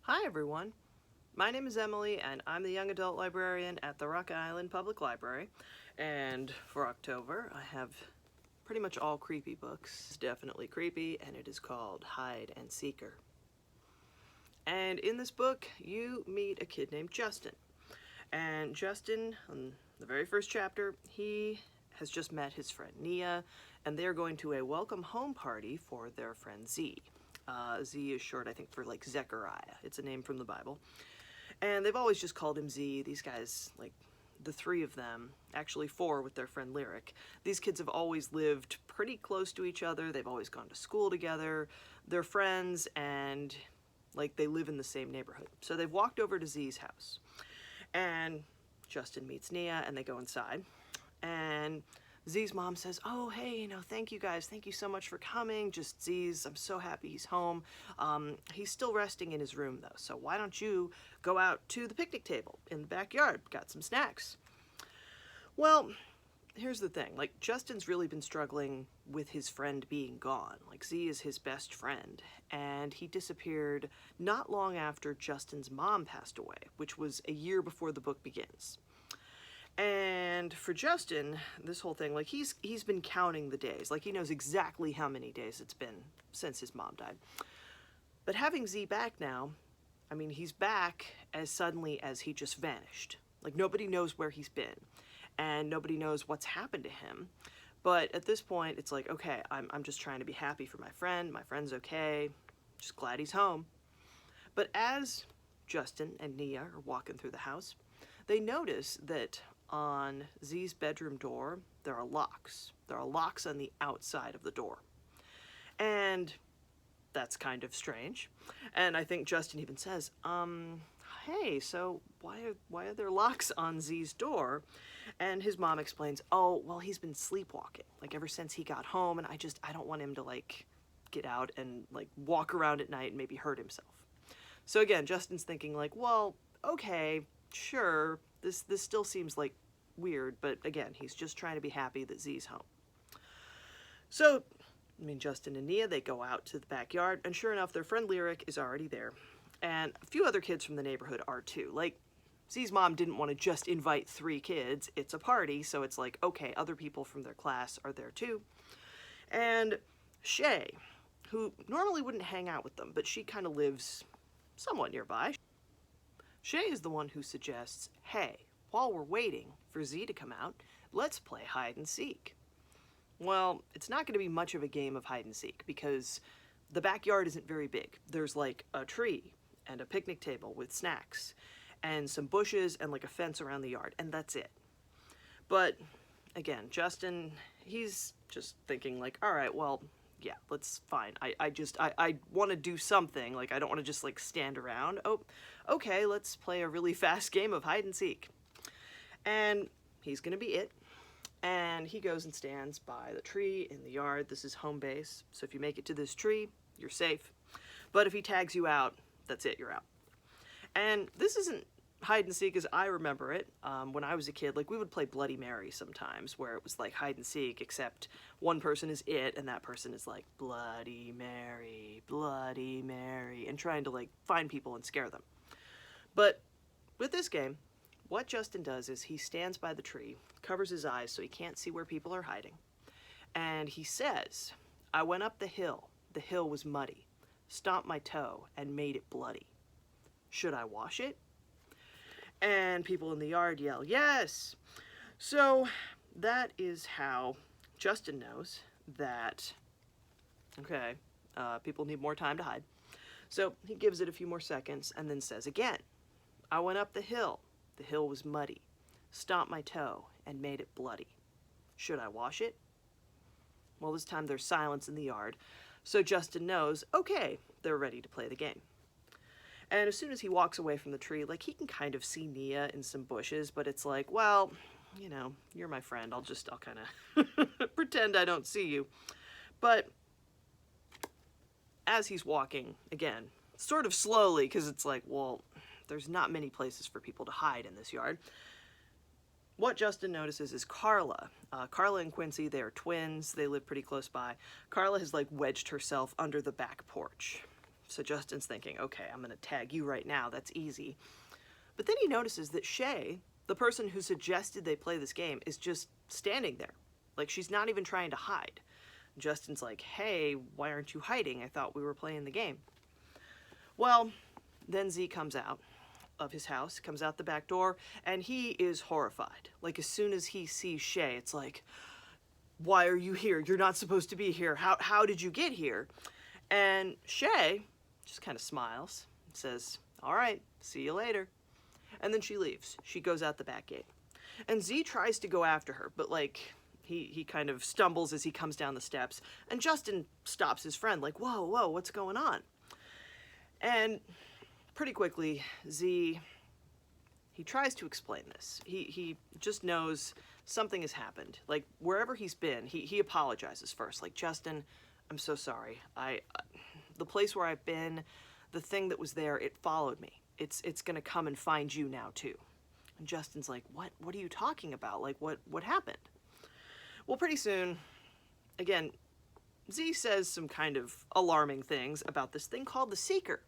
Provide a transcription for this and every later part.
Hi everyone, my name is Emily and I'm the young adult librarian at the Rock Island Public Library, and for October I have pretty much all creepy books. It's definitely creepy and it is called Hide and Seeker. And in this book you meet a kid named Justin, and Justin, in the very first chapter, he has just met his friend Nia, and they're going to a welcome home party for their friend Z. Z is short, I think, for like Zechariah. It's a name from the Bible. And they've always just called him Z. These guys, like the three of them, actually four with their friend Lyric, these kids have always lived pretty close to each other. They've always gone to school together. They're friends, and like they live in the same neighborhood. So they've walked over to Z's house. And Justin meets Nia and they go inside. And Z's mom says, "Oh, hey, thank you guys. Thank you so much for coming. Just Z's, I'm so happy he's home. He's still resting in his room though, so why don't you go out to the picnic table in the backyard? Got some snacks." Well, here's the thing. Like, Justin's really been struggling with his friend being gone. Like, Z is his best friend, and he disappeared not long after Justin's mom passed away, which was a year before the book begins. And for Justin, this whole thing, like, he's been counting the days. Like, he knows exactly how many days it's been since his mom died. But having Z back now, I mean, he's back as suddenly as he just vanished. Like, nobody knows where he's been, and nobody knows what's happened to him. But at this point, it's like, okay, I'm just trying to be happy for my friend. My friend's okay. Just glad he's home. But as Justin and Nia are walking through the house, they notice that on Z's bedroom door, there are locks. There are locks on the outside of the door. And that's kind of strange. And I think Justin even says, hey, so why are there locks on Z's door? And his mom explains, oh, well, he's been sleepwalking, like, ever since he got home, and I don't want him to, like, get out and, like, walk around at night and maybe hurt himself. So again, Justin's thinking, like, well, okay, sure, this still seems, like, weird, but again, he's just trying to be happy that Z's home. So, I mean, Justin and Nia, they go out to the backyard, and sure enough, their friend Lyric is already there. And a few other kids from the neighborhood are too. Like, Z's mom didn't want to just invite 3 kids. It's a party, so it's like, okay, other people from their class are there too. And Shay, who normally wouldn't hang out with them, but she kind of lives somewhat nearby. Shay is the one who suggests, hey, while we're waiting for Z to come out, let's play hide and seek. Well, it's not going to be much of a game of hide and seek because the backyard isn't very big. There's like a tree and a picnic table with snacks and some bushes and like a fence around the yard, and that's it. But again, Justin, he's just thinking like, all right, well, yeah, let's fine. I want to do something. Like, I don't want to just like stand around. Oh, okay, let's play a really fast game of hide and seek. And he's gonna be it. And he goes and stands by the tree in the yard. This is home base, so if you make it to this tree, you're safe. But if he tags you out, that's it, you're out. And this isn't hide and seek as I remember it. When I was a kid, like, we would play Bloody Mary sometimes, where it was like hide and seek, except one person is it, and that person is like, Bloody Mary, and trying to like find people and scare them. But with this game, what Justin does is he stands by the tree, covers his eyes so he can't see where people are hiding, and he says, I went up the hill was muddy, stomped my toe and made it bloody. Should I wash it? And people in the yard yell, yes! So that is how Justin knows that, okay, people need more time to hide. So he gives it a few more seconds and then says again, I went up the hill was muddy, stomped my toe and made it bloody. Should I wash it? Well, this time there's silence in the yard, so Justin knows, okay, they're ready to play the game. And as soon as he walks away from the tree, like, he can kind of see Nia in some bushes, but it's like, well, you're my friend. I'll kind of pretend I don't see you. But as he's walking, again, sort of slowly, because it's like, well, there's not many places for people to hide in this yard. What Justin notices is Carla. Carla and Quincy, they are twins. They live pretty close by. Carla has like wedged herself under the back porch. So Justin's thinking, okay, I'm going to tag you right now. That's easy. But then he notices that Shay, the person who suggested they play this game, is just standing there. Like, she's not even trying to hide. Justin's like, hey, why aren't you hiding? I thought we were playing the game. Well, then Z comes out of his house, comes out the back door, and he is horrified. Like, as soon as he sees Shay, it's like, why are you here? You're not supposed to be here. How did you get here? And Shay just kind of smiles and says, all right, see you later. And then she leaves. She goes out the back gate. And Z tries to go after her, but like, he kind of stumbles as he comes down the steps. And Justin stops his friend, like, whoa, what's going on? And pretty quickly, Z, he tries to explain this. He just knows something has happened. Like, wherever he's been, he apologizes first. Like, Justin, I'm so sorry. The place where I've been, the thing that was there, it followed me. It's gonna come and find you now too. And Justin's like, what are you talking about? Like, what happened? Well, pretty soon, again, Z says some kind of alarming things about this thing called the Seeker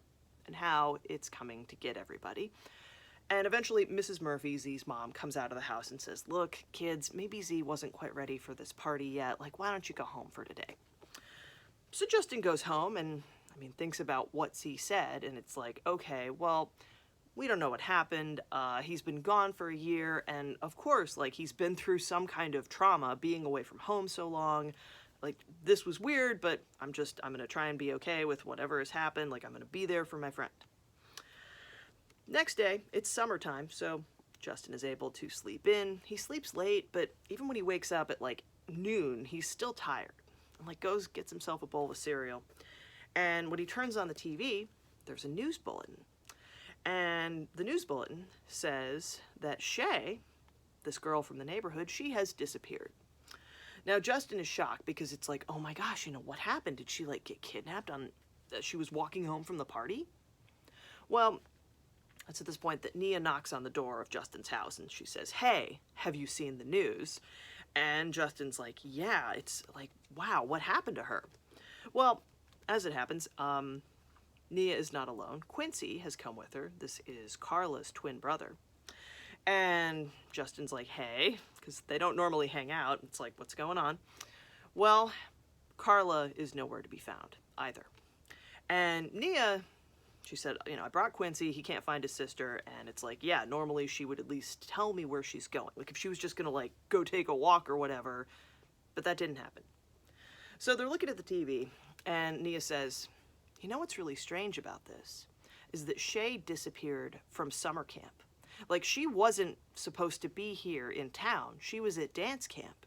and how it's coming to get everybody. And eventually, Mrs. Murphy, Z's mom, comes out of the house and says, look, kids, maybe Z wasn't quite ready for this party yet. Like, why don't you go home for today? So Justin goes home and, thinks about what Z said, and it's like, okay, well, we don't know what happened. He's been gone for a year, and of course, like, he's been through some kind of trauma being away from home so long. Like, this was weird, but I'm gonna try and be okay with whatever has happened. Like, I'm gonna be there for my friend. Next day, it's summertime, so Justin is able to sleep in. He sleeps late, but even when he wakes up at like noon, he's still tired. And like goes, gets himself a bowl of cereal. And when he turns on the TV, there's a news bulletin. And the news bulletin says that Shay, this girl from the neighborhood, she has disappeared. Now, Justin is shocked because it's like, oh my gosh, what happened? Did she like get kidnapped she was walking home from the party? Well, it's at this point that Nia knocks on the door of Justin's house and she says, hey, have you seen the news? And Justin's like, yeah, it's like, wow, what happened to her? Well, as it happens, Nia is not alone. Quincy has come with her. This is Carla's twin brother. And Justin's like, hey, because they don't normally hang out. It's like, what's going on? Well, Carla is nowhere to be found either. And Nia, she said, I brought Quincy, he can't find his sister, and it's like, yeah, normally she would at least tell me where she's going. Like, if she was just gonna, like, go take a walk or whatever, but that didn't happen. So they're looking at the TV, and Nia says, what's really strange about this is that Shay disappeared from summer camp. Like, she wasn't supposed to be here in town. She was at dance camp.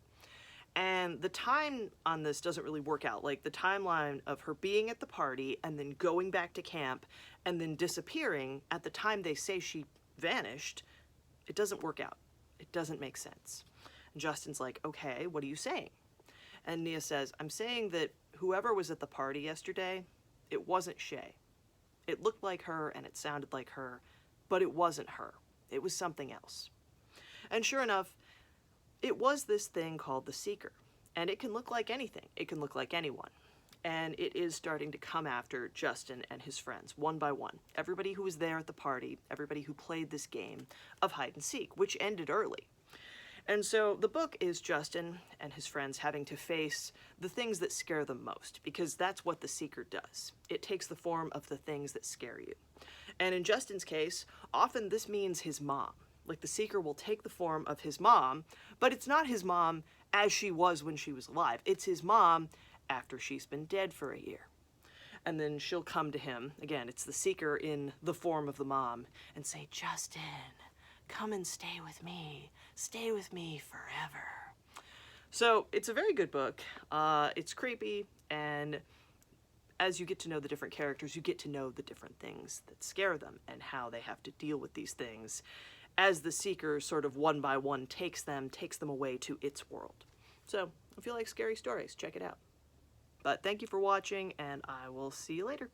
And the time on this doesn't really work out. Like, the timeline of her being at the party and then going back to camp and then disappearing at the time they say she vanished, it doesn't work out. It doesn't make sense. And Justin's like, okay, what are you saying? And Nia says, I'm saying that whoever was at the party yesterday, it wasn't Shay. It looked like her and it sounded like her, but it wasn't her. It was something else. And sure enough, it was this thing called the Seeker. And it can look like anything. It can look like anyone. And it is starting to come after Justin and his friends, one by one. Everybody who was there at the party, everybody who played this game of hide and seek, which ended early. And so the book is Justin and his friends having to face the things that scare them most, because that's what the Seeker does. It takes the form of the things that scare you. And in Justin's case, often this means his mom. Like, the Seeker will take the form of his mom, but it's not his mom as she was when she was alive. It's his mom after she's been dead for a year. And then she'll come to him, again, it's the Seeker in the form of the mom, and say, Justin, come and stay with me. Stay with me forever. So it's a very good book. It's creepy, and as you get to know the different characters, you get to know the different things that scare them and how they have to deal with these things as the Seeker sort of one by one takes them away to its world. So if you like scary stories, check it out. But thank you for watching, and I will see you later.